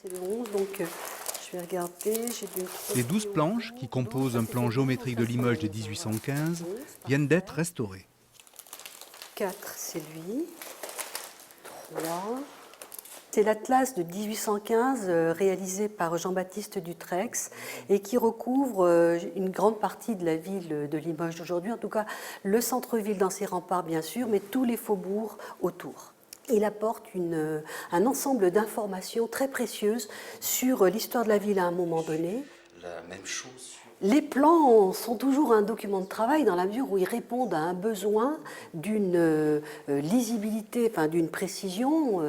C'est le 11, donc je vais regarder. Les 12 planches, qui composent un plan géométrique de Limoges de 1815, viennent d'être restaurées. 4, c'est lui. 3. C'est l'atlas de 1815 réalisé par Jean-Baptiste Dutrex et qui recouvre une grande partie de la ville de Limoges d'aujourd'hui, en tout cas le centre-ville dans ses remparts bien sûr, mais tous les faubourgs autour. Il apporte un ensemble d'informations très précieuses sur l'histoire de la ville à un moment donné. La même chose. Les plans sont toujours un document de travail dans la mesure où ils répondent à un besoin d'une lisibilité, enfin d'une précision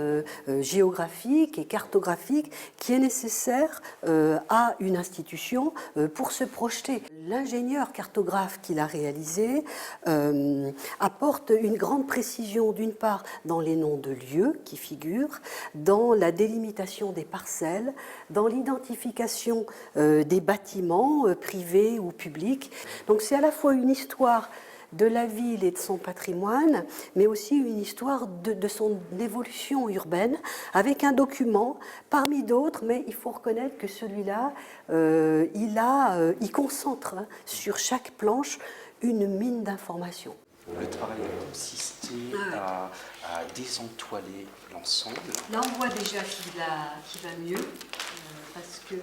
géographique et cartographique qui est nécessaire à une institution pour se projeter. L'ingénieur cartographe qu'il a réalisé apporte une grande précision d'une part dans les noms de lieux qui figurent, dans la délimitation des parcelles, dans l'identification des bâtiments privés ou publics. Donc c'est à la fois une histoire de la ville et de son patrimoine, mais aussi une histoire de son évolution urbaine, avec un document parmi d'autres, mais il faut reconnaître que celui-là, il concentre sur chaque planche une mine d'informations. Le travail a consisté à désentoiler l'ensemble. Là, on voit déjà qu'il va mieux, parce que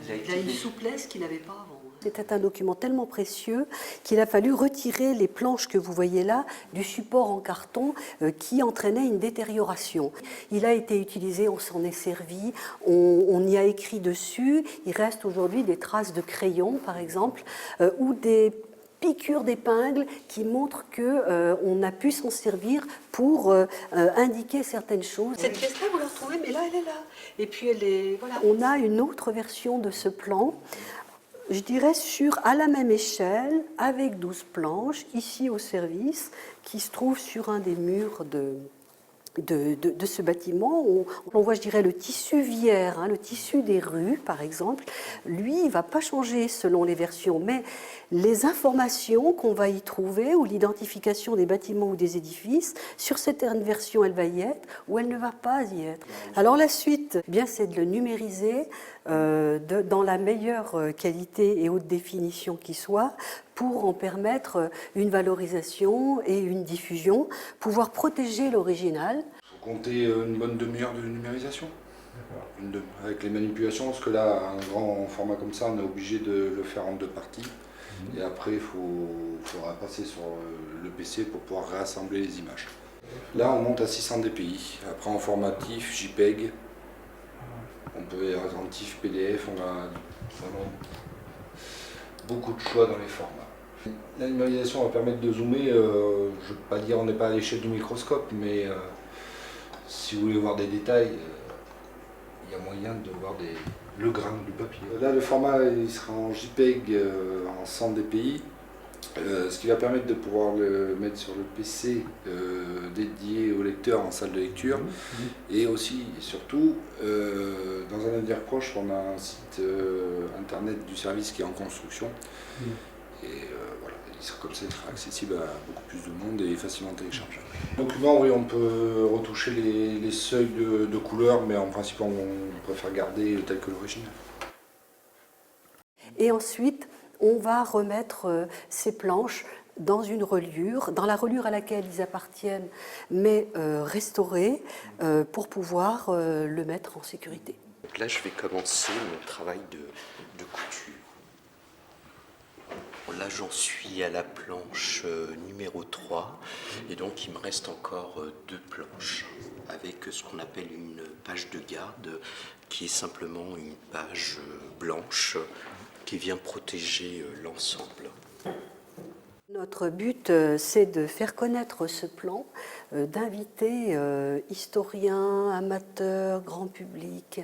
il a une souplesse qu'il n'avait pas avant. C'était un document tellement précieux qu'il a fallu retirer les planches que vous voyez là du support en carton qui entraînait une détérioration. Il a été utilisé, on s'en est servi, on y a écrit dessus. Il reste aujourd'hui des traces de crayon, par exemple, ou des piqûres d'épingles qui montrent qu'on a pu s'en servir pour indiquer certaines choses. Cette pièce-là, vous la retrouvez, mais là, elle est là. Et puis, voilà. On a une autre version de ce plan, je dirais à la même échelle, avec 12 planches, ici au service, qui se trouve sur un des murs de ce bâtiment. On voit, je dirais, le tissu viaire, le tissu des rues, par exemple. Lui, il ne va pas changer selon les versions, mais les informations qu'on va y trouver, ou l'identification des bâtiments ou des édifices, sur certaines versions, elle va y être, ou elle ne va pas y être. Alors la suite, c'est de le numériser dans la meilleure qualité et haute définition qui soit, pour en permettre une valorisation et une diffusion, pouvoir protéger l'original. Il faut compter une bonne demi-heure de numérisation, avec les manipulations, parce que là, un grand format comme ça, on est obligé de le faire en 2 parties. Et après, il faudra passer sur le PC pour pouvoir réassembler les images. Là, on monte à 600 dpi. Après, en formatif, JPEG, on peut en TIFF, PDF, on a vraiment beaucoup de choix dans les formats. La numérisation va permettre de zoomer, je ne veux pas dire on n'est pas à l'échelle du microscope, mais si vous voulez voir des détails, il y a moyen de voir le grain du papier. Là, le format il sera en JPEG en 100 dpi, ce qui va permettre de pouvoir le mettre sur le PC dédié au lecteur en salle de lecture. Et aussi, et surtout, dans un avenir proche, on a un site internet du service qui est en construction. Et voilà, comme ça, il sera accessible à beaucoup plus de monde et facilement téléchargeable. Donc non, oui, on peut retoucher les seuils de couleurs, mais en principe, on préfère garder tel que l'original. Et ensuite, on va remettre ces planches dans une reliure, dans la reliure à laquelle ils appartiennent, mais restaurées, pour pouvoir le mettre en sécurité. Donc là, je vais commencer mon travail de couture. Là, j'en suis à la planche numéro 3, et donc il me reste encore 2 planches, avec ce qu'on appelle une page de garde, qui est simplement une page blanche qui vient protéger l'ensemble. Notre but, c'est de faire connaître ce plan, d'inviter historiens, amateurs, grand public,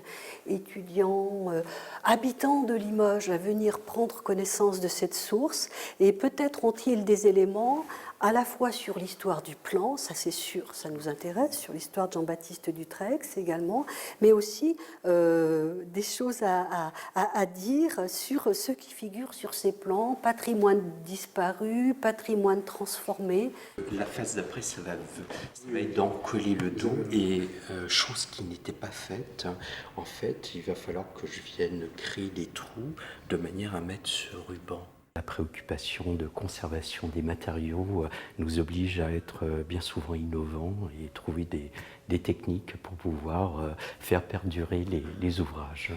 étudiants, habitants de Limoges à venir prendre connaissance de cette source, et peut-être ont-ils des éléments à la fois sur l'histoire du plan, ça c'est sûr, ça nous intéresse, sur l'histoire de Jean-Baptiste Dutrex également, mais aussi des choses à dire sur ceux qui figurent sur ces plans, patrimoine disparu, patrimoine transformé. La phase d'après, ça va être d'en coller le dos, et chose qui n'était pas faite, en fait, il va falloir que je vienne créer des trous de manière à mettre ce ruban. La préoccupation de conservation des matériaux nous oblige à être bien souvent innovants et trouver des techniques pour pouvoir faire perdurer les ouvrages.